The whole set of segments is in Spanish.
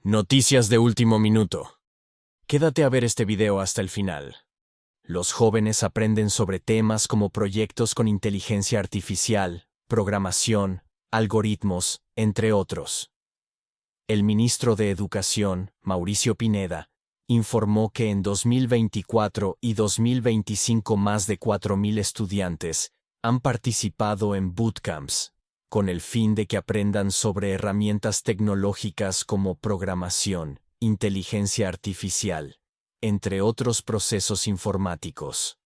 Noticias de último minuto. Quédate a ver este video hasta el final. Los jóvenes aprenden sobre temas como proyectos con inteligencia artificial, programación, algoritmos, entre otros. El ministro de Educación, Mauricio Pineda, informó que en 2024 y 2025 más de 4.000 estudiantes han participado en bootcamps, con el fin de que aprendan sobre herramientas tecnológicas como programación, inteligencia artificial, entre otros procesos informáticos.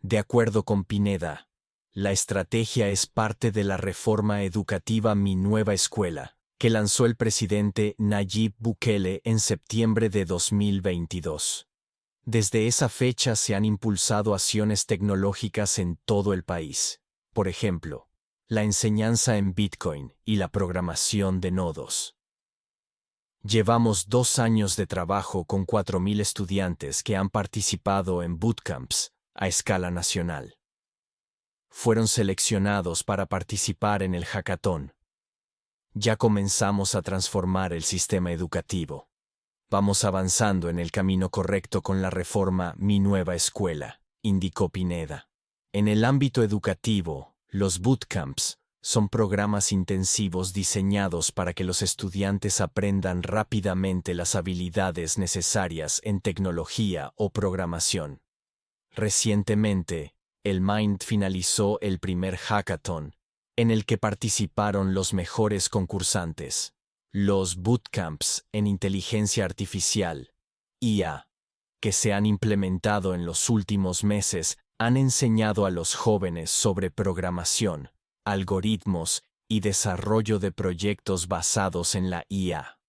De acuerdo con Pineda, la estrategia es parte de la reforma educativa Mi Nueva Escuela, que lanzó el presidente Nayib Bukele en septiembre de 2022. Desde esa fecha se han impulsado acciones tecnológicas en todo el país. Por ejemplo, la enseñanza en Bitcoin y la programación de nodos. Llevamos 2 años de trabajo con 4.000 estudiantes que han participado en bootcamps a escala nacional. Fueron seleccionados para participar en el hackathon. Ya comenzamos a transformar el sistema educativo. Vamos avanzando en el camino correcto con la reforma Mi Nueva Escuela, indicó Pineda. En el ámbito educativo, los bootcamps son programas intensivos diseñados para que los estudiantes aprendan rápidamente las habilidades necesarias en tecnología o programación. Recientemente, el MIND finalizó el primer hackathon, en el que participaron los mejores concursantes. Los bootcamps en inteligencia artificial, IA, que se han implementado en los últimos meses, han enseñado a los jóvenes sobre programación, algoritmos y desarrollo de proyectos basados en la IA.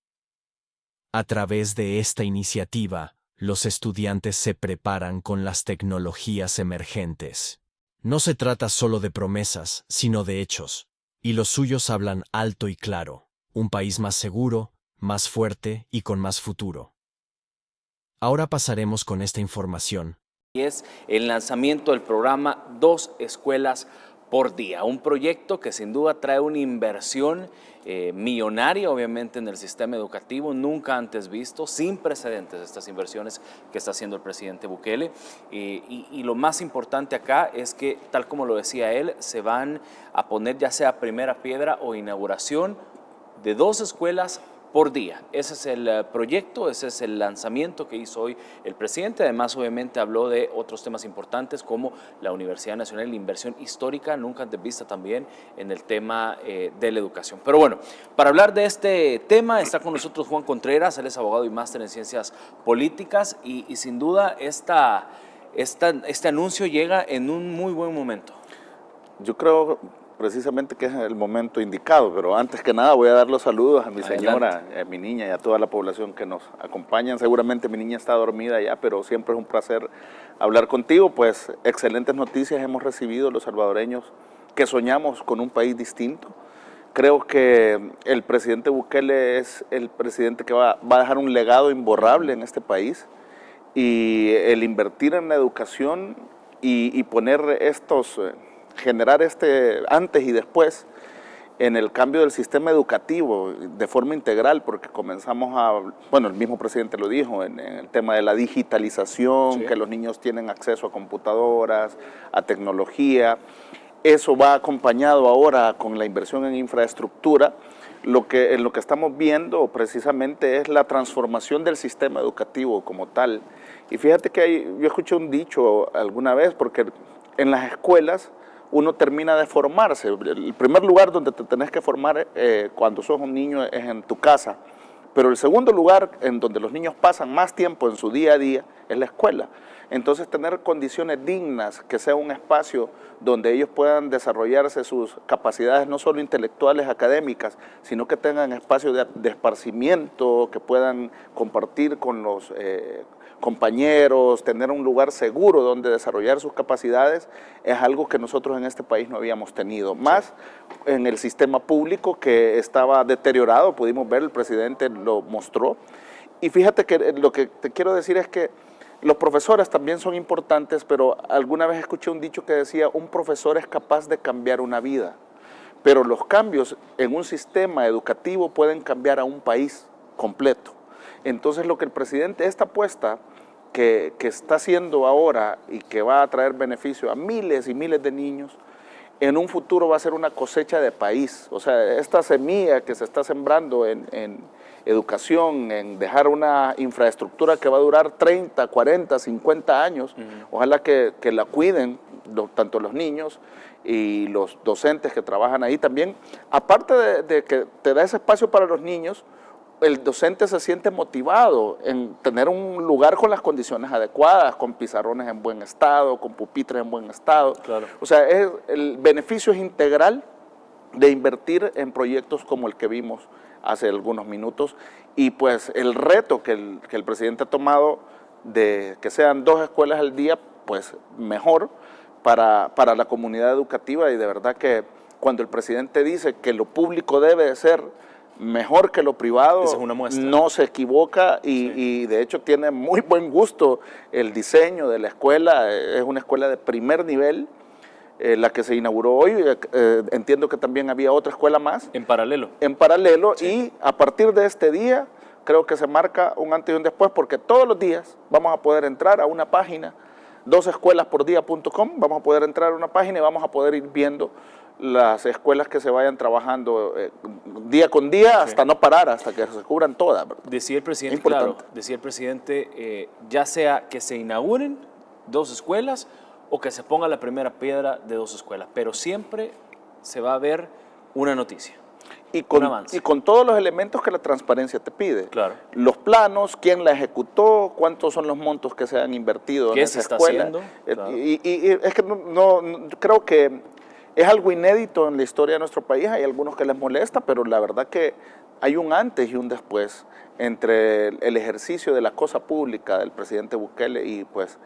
A través de esta iniciativa, los estudiantes se preparan con las tecnologías emergentes. No se trata solo de promesas, sino de hechos, y los suyos hablan alto y claro. Un país más seguro, más fuerte y con más futuro. Ahora pasaremos con esta información. Es el lanzamiento del programa 2 escuelas por día, un proyecto que sin duda trae una inversión millonaria obviamente en el sistema educativo, nunca antes visto, sin precedentes estas inversiones que está haciendo el presidente Bukele, y lo más importante acá es que, tal como lo decía él, se van a poner ya sea primera piedra o inauguración de 2 escuelas por día. Ese es el proyecto, ese es el lanzamiento que hizo hoy el presidente. Además, obviamente, habló de otros temas importantes como la Universidad Nacional y la inversión histórica, nunca antes vista también en el tema de la educación. Pero bueno, para hablar de este tema está con nosotros Juan Contreras, él es abogado y máster en ciencias políticas y sin duda este anuncio llega en un muy buen momento. Yo creo precisamente que es el momento indicado, pero antes que nada voy a dar los saludos a mi señora, a mi niña y a toda la población que nos acompañan. Seguramente mi niña está dormida ya, pero siempre es un placer hablar contigo, pues excelentes noticias hemos recibido los salvadoreños que soñamos con un país distinto. Creo que el presidente Bukele es el presidente que va a dejar un legado imborrable en este país, y el invertir en la educación y poner generar antes y después en el cambio del sistema educativo de forma integral, porque comenzamos el mismo presidente lo dijo, en el tema de la digitalización, sí, que los niños tienen acceso a computadoras, a tecnología. Eso va acompañado ahora con la inversión en infraestructura. En lo que estamos viendo precisamente es la transformación del sistema educativo como tal. Y fíjate que yo escuché un dicho alguna vez, porque en las escuelas uno termina de formarse. El primer lugar donde te tenés que formar cuando sos un niño es en tu casa, pero el segundo lugar en donde los niños pasan más tiempo en su día a día es la escuela. Entonces tener condiciones dignas, que sea un espacio donde ellos puedan desarrollarse sus capacidades no solo intelectuales, académicas, sino que tengan espacios de esparcimiento, que puedan compartir con los compañeros, tener un lugar seguro donde desarrollar sus capacidades, es algo que nosotros en este país no habíamos tenido. Más en el sistema público, que estaba deteriorado, pudimos ver, el presidente lo mostró. Y fíjate que lo que te quiero decir es que los profesores también son importantes, pero alguna vez escuché un dicho que decía, un profesor es capaz de cambiar una vida, pero los cambios en un sistema educativo pueden cambiar a un país completo. Entonces lo que el presidente, esta apuesta que está haciendo ahora y que va a traer beneficio a miles y miles de niños, en un futuro va a ser una cosecha de país. O sea, esta semilla que se está sembrando en educación, en dejar una infraestructura que va a durar 30, 40, 50 años, ojalá que la cuiden tanto los niños y los docentes que trabajan ahí también. Aparte de que te da ese espacio para los niños, el docente se siente motivado en tener un lugar con las condiciones adecuadas, con pizarrones en buen estado, con pupitres en buen estado. Claro. O sea, el beneficio es integral de invertir en proyectos como el que vimos hace algunos minutos, y pues el reto que el presidente ha tomado de que sean 2 escuelas al día, pues mejor para la comunidad educativa, y de verdad que cuando el presidente dice que lo público debe de ser mejor que lo privado, esa es una muestra. No se equivoca y de hecho tiene muy buen gusto el diseño de la escuela. Es una escuela de primer nivel, la que se inauguró hoy. Entiendo que también había otra escuela más. En paralelo. En paralelo, Sí. Y a partir de este día creo que se marca un antes y un después, porque todos los días vamos a poder entrar a una página, 2escuelaspordia.com, vamos a poder entrar a una página y vamos a poder ir viendo las escuelas que se vayan trabajando día con día, hasta no parar, hasta que se cubran todas. Decía el presidente, Importante. claro, decía el presidente, ya sea que se inauguren 2 escuelas o que se ponga la primera piedra de 2 escuelas, pero siempre se va a ver una noticia. Y un avance. con todos los elementos que la transparencia te pide. Claro. Los planos, quién la ejecutó, cuántos son los montos que se han invertido en ¿Qué esa se está escuela. haciendo? Claro. Y es que no, creo que es algo inédito en la historia de nuestro país. Hay algunos que les molesta, pero la verdad que hay un antes y un después entre el ejercicio de la cosa pública del presidente Bukele y pues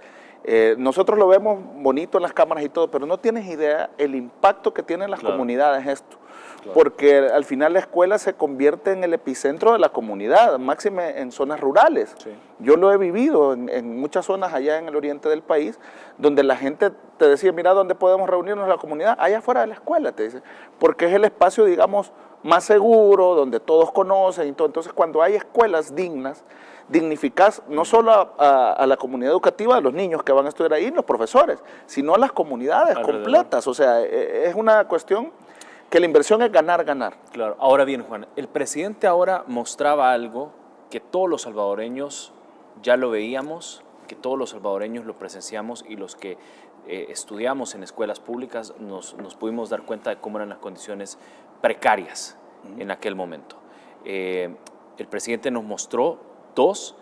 nosotros lo vemos bonito en las cámaras y todo, pero no tienes idea el impacto que tienen las comunidades esto. Claro. Porque al final la escuela se convierte en el epicentro de la comunidad, máxime en zonas rurales. Sí. Yo lo he vivido en muchas zonas allá en el oriente del país, donde la gente te decía, mira, ¿dónde podemos reunirnos en la comunidad? Allá afuera de la escuela, te dice, porque es el espacio, digamos, más seguro, donde todos conocen y todo. Entonces, cuando hay escuelas dignas, dignificás no solo a la comunidad educativa, a los niños que van a estudiar ahí, los profesores, sino a las comunidades completas. O sea, es una cuestión que la inversión es ganar, ganar. Claro. Ahora bien, Juan, el presidente ahora mostraba algo que todos los salvadoreños ya lo veíamos, que todos los salvadoreños lo presenciamos y los que estudiamos en escuelas públicas nos pudimos dar cuenta de cómo eran las condiciones precarias en aquel momento. El presidente nos mostró 2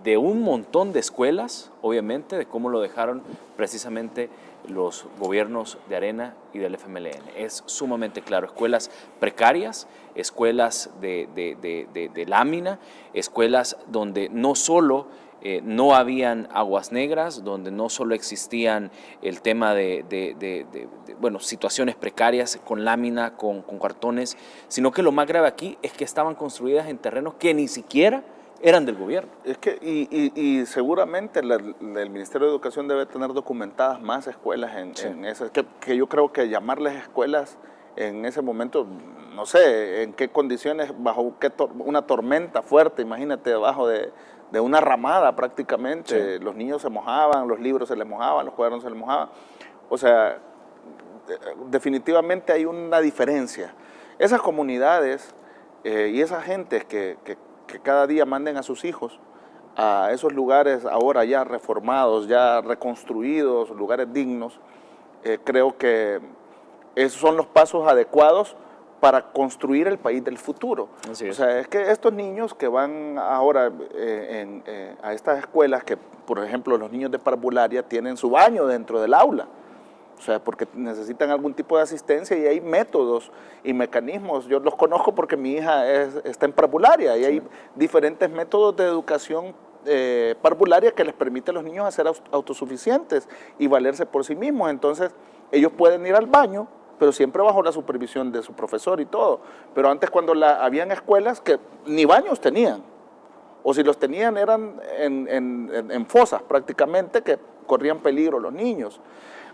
de un montón de escuelas, obviamente, de cómo lo dejaron precisamente los gobiernos de Arena y del FMLN. Es sumamente claro, escuelas precarias, escuelas de lámina, escuelas donde no solo no habían aguas negras, donde no solo existían el tema bueno, situaciones precarias con lámina, con cartones, sino que lo más grave aquí es que estaban construidas en terrenos que ni siquiera eran del gobierno. Es que, y seguramente el Ministerio de Educación debe tener documentadas más escuelas en esas, que yo creo que llamarles escuelas en ese momento, no sé en qué condiciones, bajo una tormenta fuerte, imagínate, debajo de una ramada prácticamente, los niños se mojaban, los libros se les mojaban, los cuadernos se les mojaban. O sea, definitivamente hay una diferencia. Esas comunidades y esas gentes que cada día manden a sus hijos a esos lugares ahora ya reformados, ya reconstruidos, lugares dignos, creo que esos son los pasos adecuados para construir el país del futuro. O sea, es que estos niños que van ahora a estas escuelas, que por ejemplo los niños de parvularia tienen su baño dentro del aula, o sea, porque necesitan algún tipo de asistencia y hay métodos y mecanismos. Yo los conozco porque mi hija está en parvularia y hay diferentes métodos de educación parvularia que les permite a los niños a ser autosuficientes y valerse por sí mismos. Entonces, ellos pueden ir al baño, pero siempre bajo la supervisión de su profesor y todo. Pero antes, cuando habían escuelas que ni baños tenían, o si los tenían eran en fosas prácticamente, que corrían peligro los niños.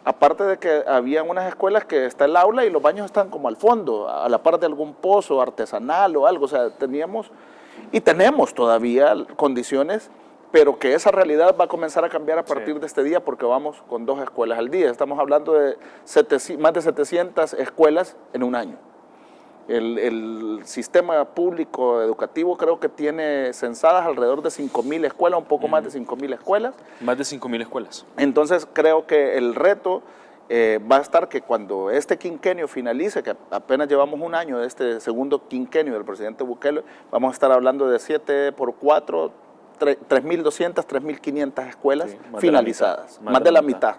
Aparte de que había unas escuelas que está el aula y los baños están como al fondo, a la par de algún pozo artesanal o algo. O sea, teníamos... y tenemos todavía condiciones, pero que esa realidad va a comenzar a cambiar a partir de este día porque vamos con 2 escuelas al día. Estamos hablando de más de 700 escuelas en un año. El sistema público educativo creo que tiene censadas alrededor de 5.000 escuelas, un poco más de 5.000 escuelas. Más de 5.000 escuelas. Entonces creo que el reto va a estar que cuando este quinquenio finalice, que apenas llevamos un año de este segundo quinquenio del presidente Bukele, vamos a estar hablando de 7 por 4, 3.200, 3.500 escuelas finalizadas, más de la mitad.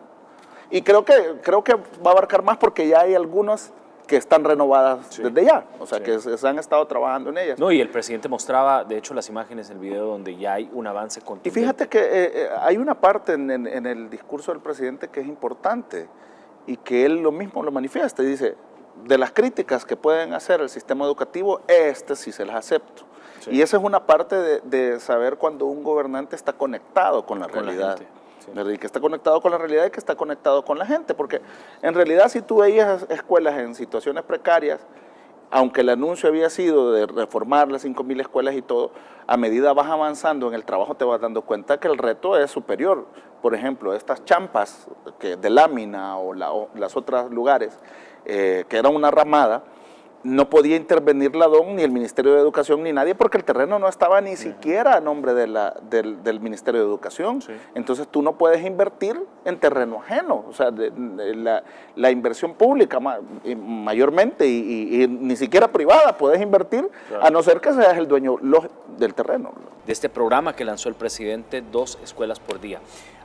Y creo que va a abarcar más porque ya hay algunos que están renovadas desde ya, o sea, que se han estado trabajando en ellas. No, y el presidente mostraba, de hecho, las imágenes del video donde ya hay un avance contundente. Y fíjate que hay una parte en el discurso del presidente que es importante y que él lo mismo lo manifiesta y dice, de las críticas que pueden hacer el sistema educativo, sí se las acepto. Sí. Y esa es una parte de saber cuando un gobernante está conectado con la realidad. Y que está conectado con la realidad y que está conectado con la gente, porque en realidad si tú veías escuelas en situaciones precarias, aunque el anuncio había sido de reformar las 5.000 escuelas y todo, a medida vas avanzando en el trabajo te vas dando cuenta que el reto es superior. Por ejemplo, estas champas de lámina o las otras lugares, que eran una ramada, no podía intervenir la DON, ni el Ministerio de Educación, ni nadie, porque el terreno no estaba ni siquiera a nombre del Ministerio de Educación. Sí. Entonces tú no puedes invertir en terreno ajeno, o sea, la inversión pública mayormente y ni siquiera privada puedes invertir, a no ser que seas el dueño del terreno. De este programa que lanzó el presidente, 2 escuelas por día.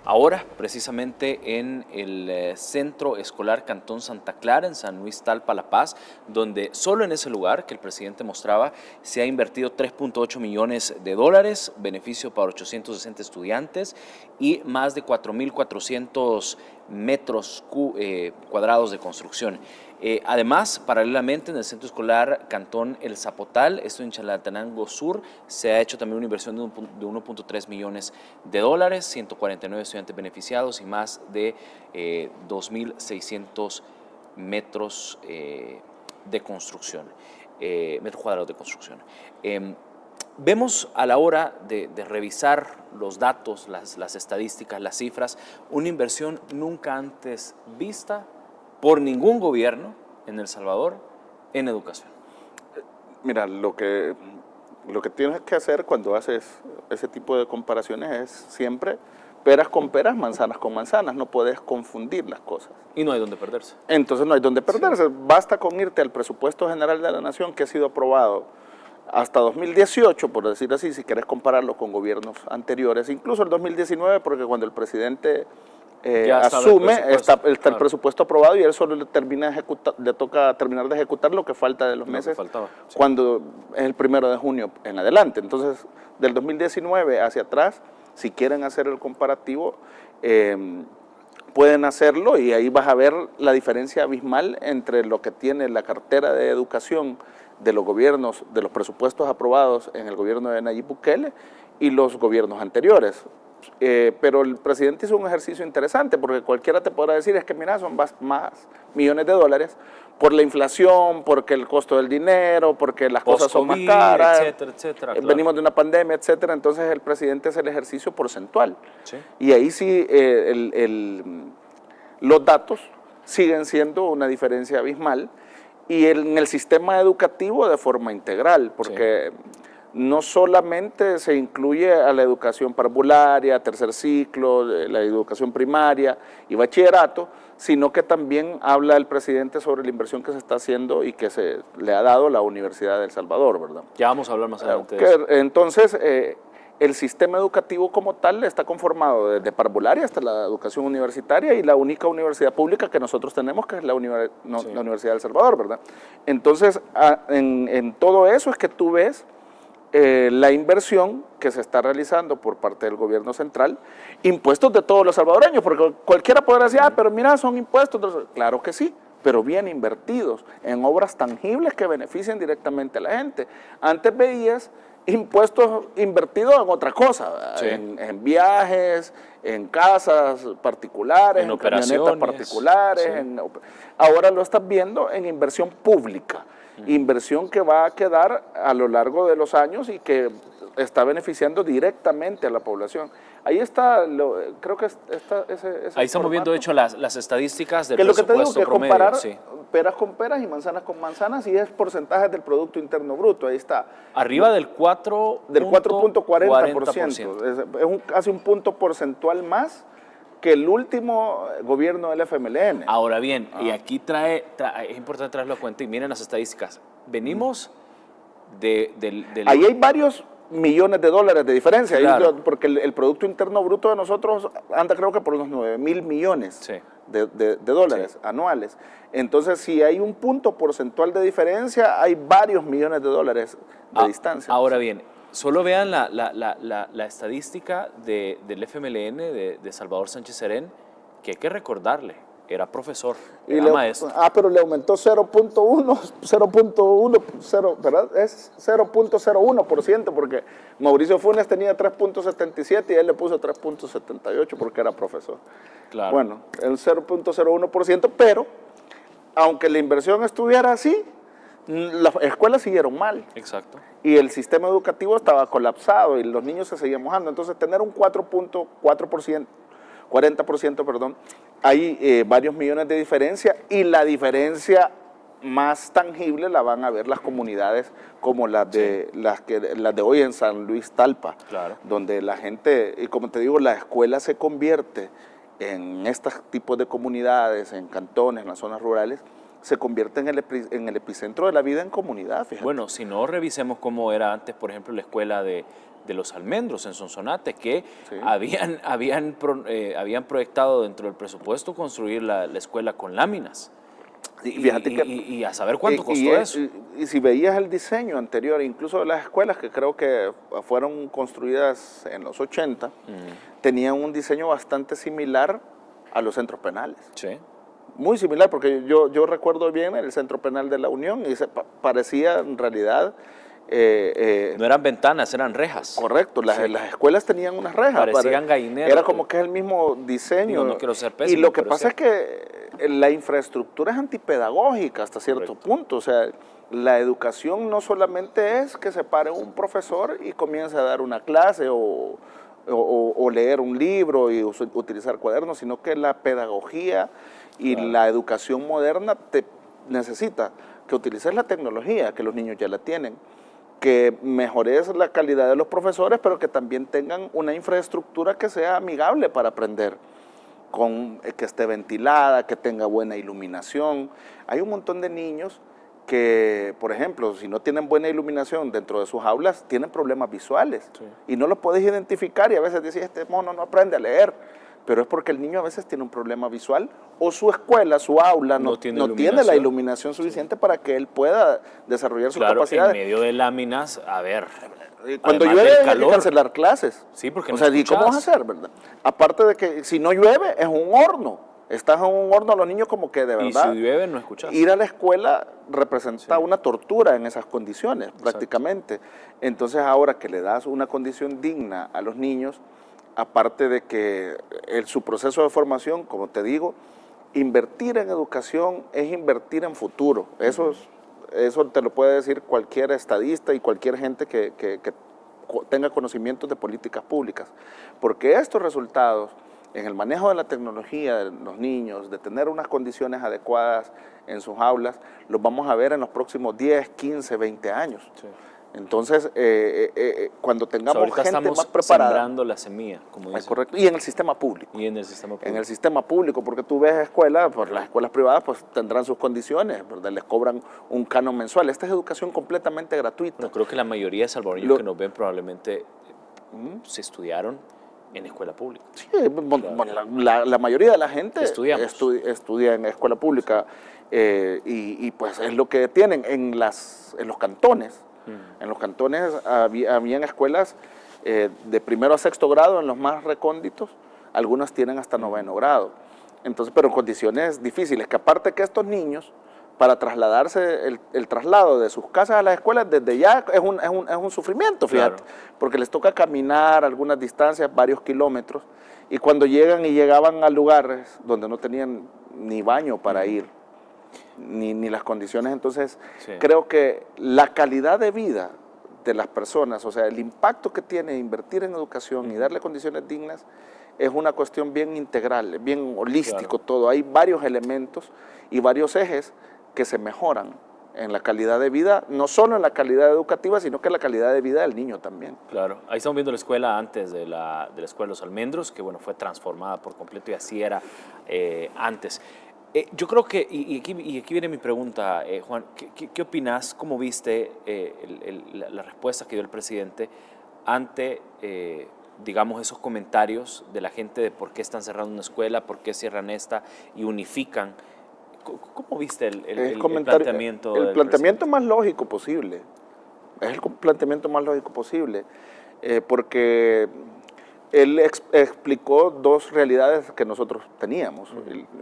Ahora, precisamente en el Centro Escolar Cantón Santa Clara, en San Luis Talpa, La Paz, donde solo en ese lugar que el presidente mostraba se ha invertido $3.8 millones, beneficio para 860 estudiantes y más de 4.400 metros cuadrados de construcción. Además, paralelamente en el Centro Escolar Cantón El Zapotal, esto en Chalatenango Sur, se ha hecho también una inversión de 1.3 millones, 149 estudiantes beneficiados y más de 2.600 metros de construcción, metros cuadrados de construcción. Vemos a la hora de revisar los datos, las estadísticas, las cifras, una inversión nunca antes vista por ningún gobierno en El Salvador en educación. Mira, lo que tienes que hacer cuando haces ese tipo de comparaciones es siempre peras con peras, manzanas con manzanas, no puedes confundir las cosas. Y no hay donde perderse. Entonces no hay donde perderse, sí. Basta con irte al presupuesto general de la Nación que ha sido aprobado hasta 2018, por decir así, si quieres compararlo con gobiernos anteriores, incluso el 2019, porque cuando el presidente asume, está el presupuesto aprobado y él solo le toca terminar de ejecutar lo que falta de los meses, sí. Cuando es el 1 de junio en adelante. Entonces, del 2019 hacia atrás, si quieren hacer el comparativo, pueden hacerlo y ahí vas a ver la diferencia abismal entre lo que tiene la cartera de educación de los gobiernos, de los presupuestos aprobados en el gobierno de Nayib Bukele y los gobiernos anteriores. Pero el presidente hizo un ejercicio interesante porque cualquiera te podrá decir es que mira, son más millones de dólares por la inflación, porque el costo del dinero, porque las cosas son más caras, etcétera, claro. Venimos de una pandemia, etcétera. Entonces el presidente hace el ejercicio porcentual. Sí. Y ahí sí los datos siguen siendo una diferencia abismal y en el sistema educativo de forma integral, porque no solamente se incluye a la educación parvularia, tercer ciclo, la educación primaria y bachillerato, sino que también habla el presidente sobre la inversión que se está haciendo y que se le ha dado la Universidad de El Salvador, ¿verdad? Ya vamos a hablar más adelante de eso. Entonces, el sistema educativo como tal está conformado desde parvularia hasta la educación universitaria y la única universidad pública que nosotros tenemos, que es la Universidad de El Salvador, ¿verdad? Entonces, en todo eso es que tú ves la inversión que se está realizando por parte del gobierno central, impuestos de todos los salvadoreños, porque cualquiera podrá decir, pero mira, son impuestos. Claro que sí, pero bien invertidos en obras tangibles que beneficien directamente a la gente. Antes veías impuestos invertidos en otra cosa, sí. en viajes, en casas particulares, en camionetas particulares. Sí. Ahora lo estás viendo en inversión pública. Inversión que va a quedar a lo largo de los años y que está beneficiando directamente a la población. Ahí está, creo que está ese ahí estamos viendo, de hecho, las estadísticas del que lo que te digo, presupuesto que promedio. comparar Sí. peras con peras y manzanas con manzanas, y es porcentajes del Producto Interno Bruto, ahí está. Arriba del 4.40%. Del 4.40%, es casi un punto porcentual más que el último gobierno del FMLN. Ahora bien, y aquí es importante traerlo a cuenta, y miren las estadísticas. Venimos del... Ahí hay varios millones de dólares de diferencia, Claro. porque el Producto Interno Bruto de nosotros anda creo que por unos 9.000 millones Sí. de dólares anuales. Entonces, si hay un punto porcentual de diferencia, hay varios millones de dólares de distancia. Ahora bien, solo vean la estadística del FMLN de Salvador Sánchez Serén, que hay que recordarle, era profesor, era maestro. Pero le aumentó 0.1, ¿verdad? Es 0.01%, porque Mauricio Funes tenía 3.77 y él le puso 3.78 porque era profesor. Claro. Bueno, el 0.01%, pero aunque la inversión estuviera así, las escuelas siguieron mal. Exacto. Y el sistema educativo estaba colapsado y los niños se seguían mojando. Entonces, tener un 40%, perdón, hay varios millones de diferencia, y la diferencia más tangible la van a ver las comunidades como las de hoy en San Luis Talpa, Claro. donde la gente, y como te digo, la escuela se convierte en estos tipos de comunidades, en cantones, en las zonas rurales, se convierte en el epicentro de la vida en comunidad, fíjate. Bueno, si no, revisemos cómo era antes, por ejemplo, la escuela de los Almendros en Sonsonate, que Sí. habían proyectado dentro del presupuesto construir la escuela con láminas. Y fíjate que, y a saber cuánto costó eso. Y si veías el diseño anterior, incluso de las escuelas que creo que fueron construidas en los 80, tenían un diseño bastante similar a los centros penales. Sí. Muy similar, porque yo recuerdo bien el Centro Penal de la Unión y parecía en realidad... No eran ventanas, eran rejas. Correcto, las escuelas tenían unas rejas. Parecían gallineros. Era como que es el mismo diseño. Digo, no quiero ser pésimo, y lo que pero pasa sí. es que la infraestructura es antipedagógica hasta cierto punto. O sea, la educación no solamente es que se pare un profesor y comience a dar una clase o leer un libro y utilizar cuadernos, sino que la pedagogía y la educación moderna te necesita que utilices la tecnología, que los niños ya la tienen, que mejores la calidad de los profesores, pero que también tengan una infraestructura que sea amigable para aprender, que esté ventilada, que tenga buena iluminación. Hay un montón de niños que, por ejemplo, si no tienen buena iluminación dentro de sus aulas, tienen problemas visuales, sí, y no los puedes identificar, y a veces dices, este mono no aprende a leer, pero es porque el niño a veces tiene un problema visual, o su escuela, su aula no tiene la iluminación suficiente, sí, para que él pueda desarrollar sus capacidades. En medio de láminas, a ver, cuando llueve hay que cancelar clases. Sí, porque o sea, ¿y cómo vas a hacer, verdad? Aparte de que si no llueve es un horno. Estás en un horno, a los niños como que de verdad. Y si llueve no escuchas. Ir a la escuela representa una tortura en esas condiciones, prácticamente. Exacto. Entonces ahora que le das una condición digna a los niños, aparte de que su proceso de formación, como te digo, invertir en educación es invertir en futuro. Eso te lo puede decir cualquier estadista y cualquier gente que tenga conocimientos de políticas públicas. Porque estos resultados en el manejo de la tecnología de los niños, de tener unas condiciones adecuadas en sus aulas, los vamos a ver en los próximos 10, 15, 20 años. Sí. Entonces, cuando tengamos gente más preparada... sembrando la semilla, como dicen. Correcto, y en el sistema público. Y en el sistema público. En el sistema público, porque tú ves escuelas, pues las escuelas privadas pues tendrán sus condiciones, ¿verdad? Les cobran un canon mensual. Esta es educación completamente gratuita. Bueno, creo que la mayoría de salvadoreños que nos ven probablemente se estudiaron en escuela pública. Sí, claro. la mayoría de la gente estudia en escuela pública, y pues es lo que tienen en los cantones. En los cantones habían escuelas de primero a sexto grado en los más recónditos, algunas tienen hasta noveno grado. Entonces, pero en condiciones difíciles, que aparte que estos niños, para trasladarse, el traslado de sus casas a las escuelas, desde ya es un sufrimiento, fíjate, claro, porque les toca caminar algunas distancias, varios kilómetros, y cuando llegaban a lugares donde no tenían ni baño para ir, ni las condiciones. Entonces, Sí. creo que la calidad de vida de las personas, o sea, el impacto que tiene invertir en educación y darle condiciones dignas, es una cuestión bien integral, bien holístico. Claro. Todo. Hay varios elementos y varios ejes que se mejoran en la calidad de vida, no solo en la calidad educativa, sino que en la calidad de vida del niño también. Claro, ahí estamos viendo la escuela antes de la escuela Los Almendros, que bueno, fue transformada por completo y así era antes. Yo creo que, y aquí viene mi pregunta, Juan, ¿qué opinas? ¿Cómo viste la respuesta que dio el presidente ante, digamos, esos comentarios de la gente de por qué están cerrando una escuela, por qué cierran esta y unifican? ¿Cómo viste el planteamiento? El planteamiento más lógico posible. Es el planteamiento más lógico posible. Porque él explicó dos realidades que nosotros teníamos.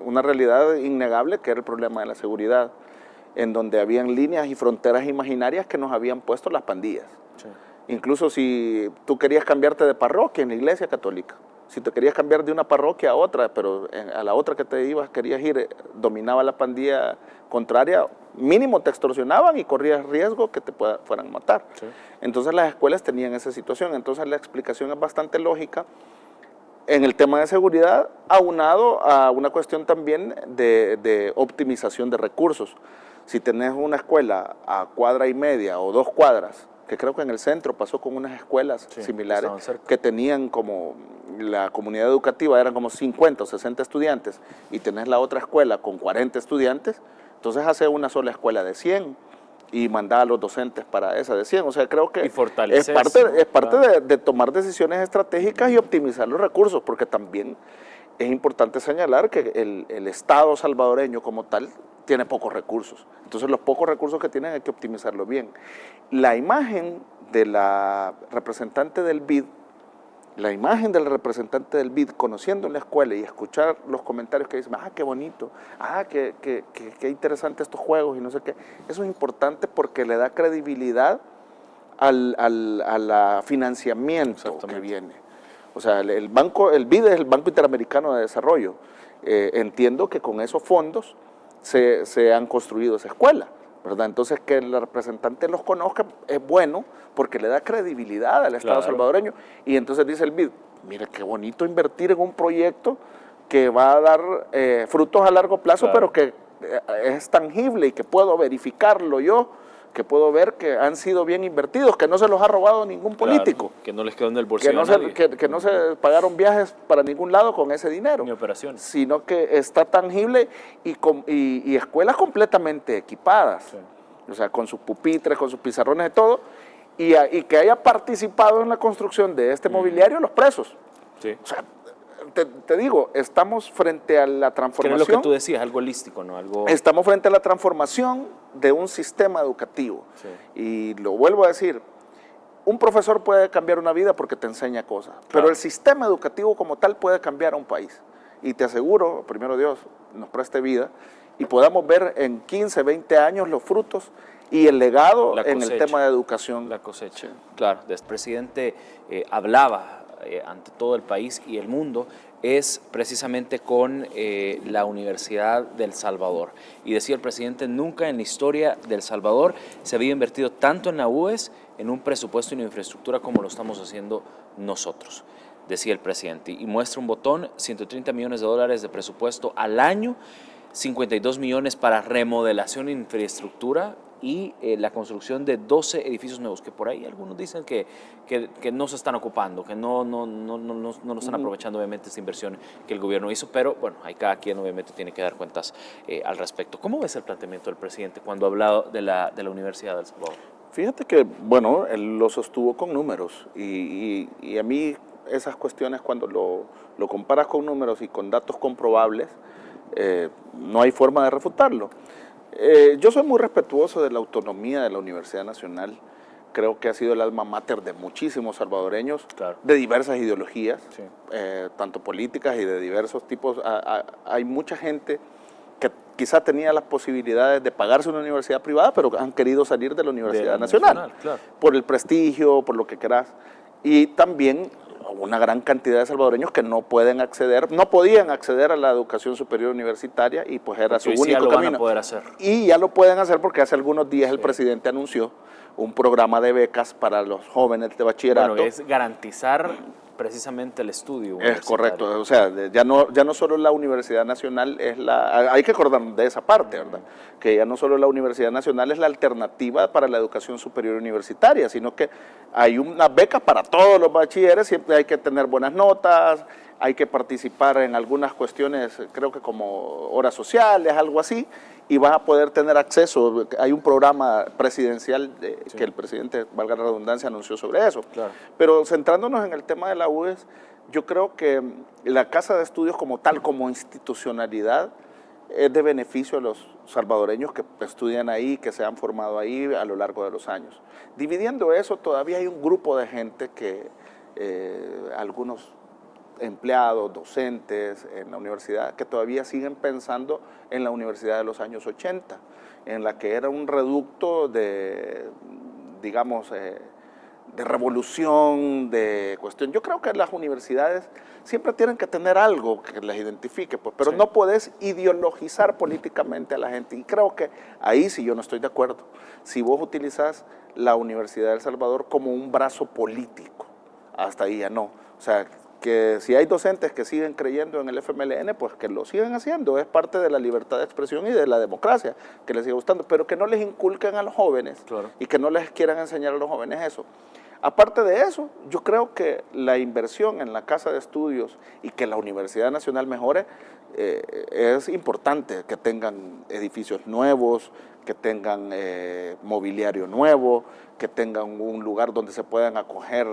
Una realidad innegable, que era el problema de la seguridad, en donde habían líneas y fronteras imaginarias que nos habían puesto las pandillas. Sí. Incluso si tú querías cambiarte de parroquia en la iglesia católica, si te querías cambiar de una parroquia a otra, pero a la otra que te ibas, querías ir, dominaba la pandilla contraria, mínimo te extorsionaban y corrías riesgo que te fueran a matar. Sí. Entonces las escuelas tenían esa situación. Entonces la explicación es bastante lógica en el tema de seguridad, aunado a una cuestión también de optimización de recursos. Si tenés una escuela a cuadra y media o 2 cuadras, que creo que en el centro pasó con unas escuelas similares que tenían como, la comunidad educativa eran como 50 o 60 estudiantes y tenés la otra escuela con 40 estudiantes, entonces hace una sola escuela de 100 y mandar a los docentes para esa de 100. O sea, creo que es parte de tomar decisiones estratégicas y optimizar los recursos, porque también es importante señalar que el Estado salvadoreño como tal tiene pocos recursos. Entonces los pocos recursos que tienen hay que optimizarlo bien. La imagen de la representante del BID, conociendo en la escuela y escuchar los comentarios que dicen, qué bonito, qué interesante estos juegos y no sé qué, eso es importante porque le da credibilidad al financiamiento que viene. O sea, el BID es el Banco Interamericano de Desarrollo. Entiendo que con esos fondos se han construido esa escuela, ¿verdad? Entonces, que el representante los conozca es bueno porque le da credibilidad al Estado salvadoreño. Y entonces dice el BID, mire qué bonito invertir en un proyecto que va a dar frutos a largo plazo, pero que es tangible y que puedo verificarlo yo, que puedo ver que han sido bien invertidos, que no se los ha robado ningún político. Que no les quedó en el bolsillo que no se pagaron viajes para ningún lado con ese dinero. Ni operaciones. Sino que está tangible y escuelas completamente equipadas. Sí. O sea, con sus pupitres, con sus pizarrones y todo. Y que haya participado en la construcción de este mobiliario los presos. Sí. O sea, te digo, estamos frente a la transformación. Que es lo que tú decías, algo holístico, ¿no? Estamos frente a la transformación de un sistema educativo. Sí. Y lo vuelvo a decir, un profesor puede cambiar una vida porque te enseña cosas, pero el sistema educativo como tal puede cambiar a un país. Y te aseguro, primero Dios nos preste vida, y podamos ver en 15, 20 años los frutos y el legado en el tema de educación. La cosecha. Claro, el presidente hablaba ante todo el país y el mundo, es precisamente con la Universidad del Salvador. Y decía el presidente, nunca en la historia del Salvador se había invertido tanto en la UES, en un presupuesto y una infraestructura como lo estamos haciendo nosotros, decía el presidente. Y muestra un botón, $130 millones de presupuesto al año, 52 millones para remodelación e infraestructura y la construcción de 12 edificios nuevos, que por ahí algunos dicen que no se están ocupando, que no lo están aprovechando obviamente esta inversión que el gobierno hizo, pero bueno, ahí cada quien obviamente tiene que dar cuentas al respecto. ¿Cómo ves el planteamiento del presidente cuando ha hablado de la Universidad del Salvador? Fíjate que, bueno, él lo sostuvo con números y a mí esas cuestiones cuando lo comparas con números y con datos comprobables, no hay forma de refutarlo. Yo soy muy respetuoso de la autonomía de la Universidad Nacional. Creo que ha sido el alma mater de muchísimos salvadoreños, de diversas ideologías, tanto políticas y de diversos tipos. Hay mucha gente que quizá tenía las posibilidades de pagarse una universidad privada, pero han querido salir de la Universidad Nacional, por el prestigio, por lo que querás. Y también una gran cantidad de salvadoreños que no podían acceder a la educación superior universitaria y pues era su único ya lo camino. Van a poder hacer. Y ya lo pueden hacer porque hace algunos días el presidente anunció un programa de becas para los jóvenes de bachillerato. Bueno, es garantizar precisamente el estudio Es correcto, o sea, ya no solo la Universidad Nacional es hay que acordar de esa parte, ¿verdad? Que ya no solo la Universidad Nacional es la alternativa para la educación superior universitaria, sino que hay unas becas para todos los bachilleres, siempre hay que tener buenas notas, hay que participar en algunas cuestiones, creo que como horas sociales, algo así, y vas a poder tener acceso. Hay un programa presidencial que el presidente, valga la redundancia, anunció sobre eso. Claro. Pero centrándonos en el tema de la UES, yo creo que la Casa de Estudios como tal, como institucionalidad, es de beneficio a los salvadoreños que estudian ahí, que se han formado ahí a lo largo de los años. Dividiendo eso, todavía hay un grupo de gente que algunos empleados, docentes en la universidad, que todavía siguen pensando en la universidad de los años 80, en la que era un reducto de, digamos, de revolución, de cuestión. Yo creo que las universidades siempre tienen que tener algo que les identifique, pues, pero no puedes ideologizar políticamente a la gente, y creo que ahí sí yo no estoy de acuerdo. Si vos utilizás la Universidad de El Salvador como un brazo político, hasta ahí ya no. O sea, que si hay docentes que siguen creyendo en el FMLN, pues que lo sigan haciendo, es parte de la libertad de expresión y de la democracia, que les siga gustando, pero que no les inculquen a los jóvenes y que no les quieran enseñar a los jóvenes eso. Aparte de eso, yo creo que la inversión en la Casa de Estudios y que la Universidad Nacional mejore, es importante que tengan edificios nuevos, que tengan mobiliario nuevo, que tengan un lugar donde se puedan acoger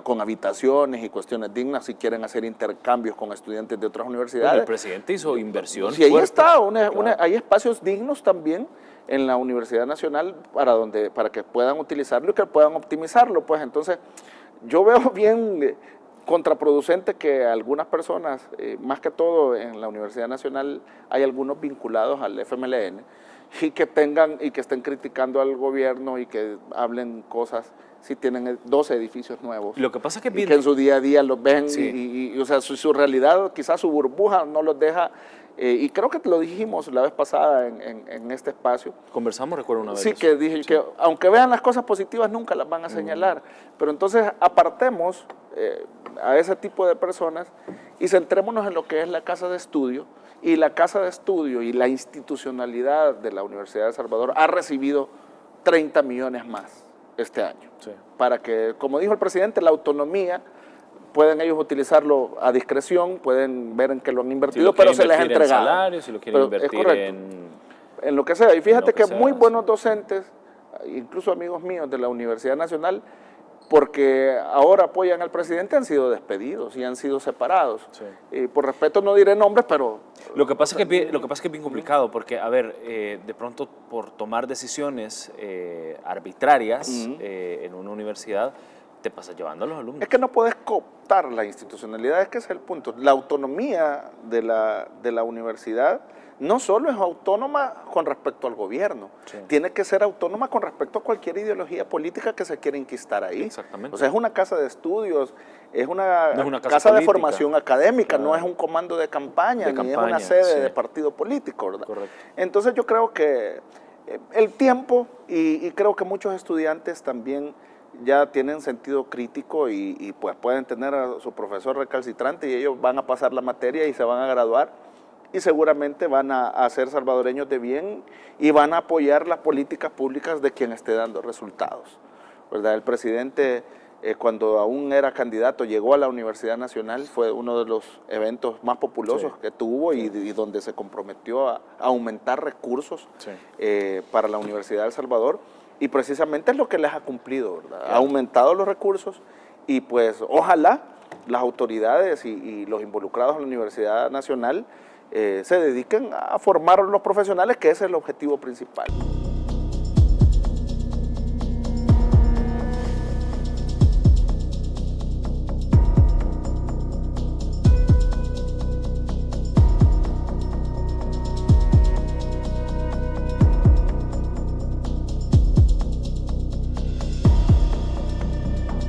con habitaciones y cuestiones dignas, si quieren hacer intercambios con estudiantes de otras universidades. Bueno, el presidente hizo inversión sí, ahí fuerte. está, hay espacios dignos también en la Universidad Nacional para que puedan utilizarlo y que puedan optimizarlo. Pues entonces, yo veo bien contraproducente que algunas personas, más que todo en la Universidad Nacional, hay algunos vinculados al FMLN y que estén criticando al gobierno y que hablen cosas si tienen 12 edificios nuevos. Lo que pasa es que, en su día a día los ven y o sea, su realidad, quizás su burbuja no los deja, y creo que lo dijimos la vez pasada en este espacio. Conversamos, recuerdo una vez. Sí, que dije que aunque vean las cosas positivas nunca las van a señalar, pero entonces apartemos a ese tipo de personas y centrémonos en lo que es la Casa de Estudio, y la Casa de Estudio y la institucionalidad de la Universidad de El Salvador ha recibido 30 millones más este año, para que, como dijo el presidente, la autonomía, pueden ellos utilizarlo a discreción, pueden ver en qué lo han invertido, pero se les ha entregado. Salarios, si lo quieren invertir en lo que sea. Y fíjate que muy buenos docentes, incluso amigos míos de la Universidad Nacional, porque ahora apoyan al presidente, han sido despedidos y han sido separados. Y por respeto no diré nombres, pero... Lo que pasa es que es bien complicado, porque, a ver, de pronto por tomar decisiones arbitrarias en una universidad, te pasas llevando a los alumnos. Es que no puedes cooptar la institucionalidad, es que ese es el punto. La autonomía de la universidad no solo es autónoma con respecto al gobierno, tiene que ser autónoma con respecto a cualquier ideología política que se quiera enquistar ahí. Exactamente. O sea, es una casa de estudios, es una casa de formación académica, no es un comando de campaña, ni es una sede de partido político, ¿verdad? Correcto. Entonces yo creo que el tiempo, y creo que muchos estudiantes también ya tienen sentido crítico y pues pueden tener a su profesor recalcitrante y ellos van a pasar la materia y se van a graduar y seguramente van a ser salvadoreños de bien y van a apoyar las políticas públicas de quien esté dando resultados, ¿verdad? El presidente, cuando aún era candidato, llegó a la Universidad Nacional, fue uno de los eventos más populosos que tuvo y donde se comprometió a aumentar recursos para la Universidad de El Salvador, y precisamente es lo que les ha cumplido, ¿verdad? Ha aumentado los recursos y pues ojalá las autoridades y los involucrados en la Universidad Nacional se dediquen a formar a los profesionales, que ese es el objetivo principal.